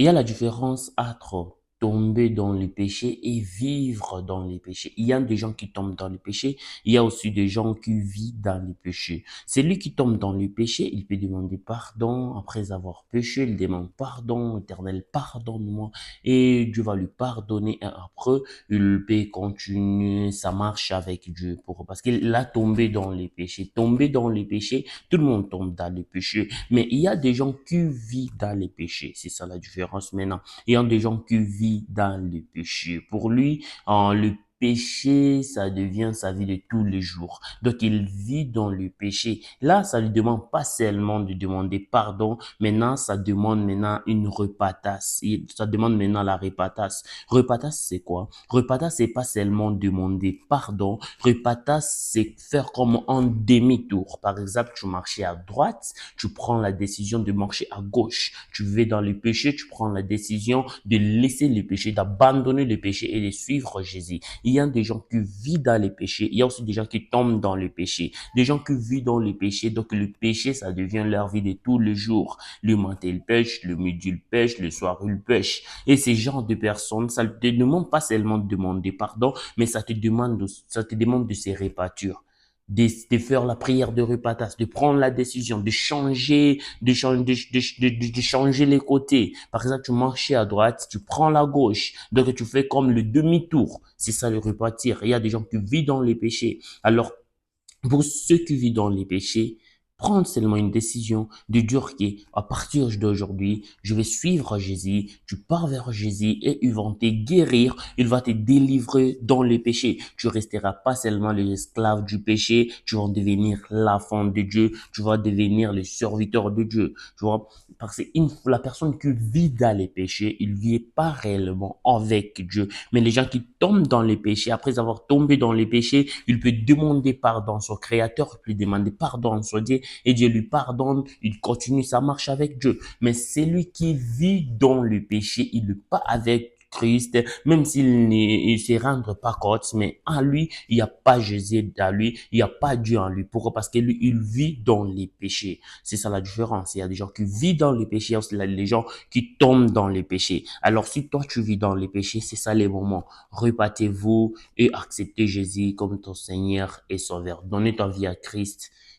Il y a la différence entre tomber dans le péché et vivre dans les péchés. Il y a des gens qui tombent dans le péché, il y a aussi des gens qui vivent dans le péché. Celui qui tombe dans le péché, il peut demander pardon après avoir péché, il demande pardon, Éternel, pardonne-moi, et Dieu va lui pardonner et après, il peut continuer sa marche avec Dieu parce qu'il a tombé dans les péchés. Tomber dans les péchés, tout le monde tombe dans les péchés. Mais il y a des gens qui vivent dans les péchés. C'est ça la différence maintenant. Il y a des gens qui vivent dans les péchés. Pour lui, le péché, ça devient sa vie de tous les jours. Donc, il vit dans le péché. Là, ça lui demande pas seulement de demander pardon. Maintenant, ça demande maintenant une repatasse. Ça demande maintenant la repatasse. Repatasse, c'est quoi? Repatasse, c'est pas seulement demander pardon. Repatasse, c'est faire comme un demi-tour. Par exemple, tu marchais à droite, tu prends la décision de marcher à gauche. Tu vas dans le péché, tu prends la décision de laisser le péché, d'abandonner le péché et de suivre Jésus. Il y a des gens qui vivent dans les péchés. Il y a aussi des gens qui tombent dans le péché. Des gens qui vivent dans le péché. Donc, le péché, ça devient leur vie de tous les jours. Le matin, ils pêchent. Le midi, ils pêchent. Le soir, ils pêchent. Et ces genres de personnes, ça ne te demande pas seulement de demander pardon, mais ça te demande de se répartir, de faire la prière de repentance, de prendre la décision, de changer les côtés. Par exemple, tu marchais à droite, tu prends la gauche. Donc, tu fais comme le demi-tour. C'est ça le repartir. Il y a des gens qui vivent dans les péchés. Alors, pour ceux qui vivent dans les péchés, prendre seulement une décision de dire qu'à partir d'aujourd'hui, je vais suivre Jésus, tu pars vers Jésus et il va te guérir, il va te délivrer dans les péchés. Tu resteras pas seulement l'esclave du péché, tu vas devenir l'enfant de Dieu, tu vas devenir le serviteur de Dieu. Tu vois, parce que la personne qui vit dans les péchés, il vit pas réellement avec Dieu. Mais les gens qui tombent dans les péchés, après avoir tombé dans les péchés, il peut demander pardon à son créateur, il peut demander pardon à son Dieu, et Dieu lui pardonne, il continue sa marche avec Dieu. Mais celui qui vit dans le péché, il n'est pas avec Christ, même s'il ne se rend pas compte, mais en lui, il n'y a pas Jésus à lui, il n'y a pas Dieu en lui. Pourquoi? Parce que lui, il vit dans les péchés. C'est ça la différence. Il y a des gens qui vivent dans les péchés, il y a des gens qui tombent dans les péchés. Alors, si toi, tu vis dans les péchés, c'est ça les moments. Rebattez-vous et acceptez Jésus comme ton Seigneur et Sauveur. Donnez ta vie à Christ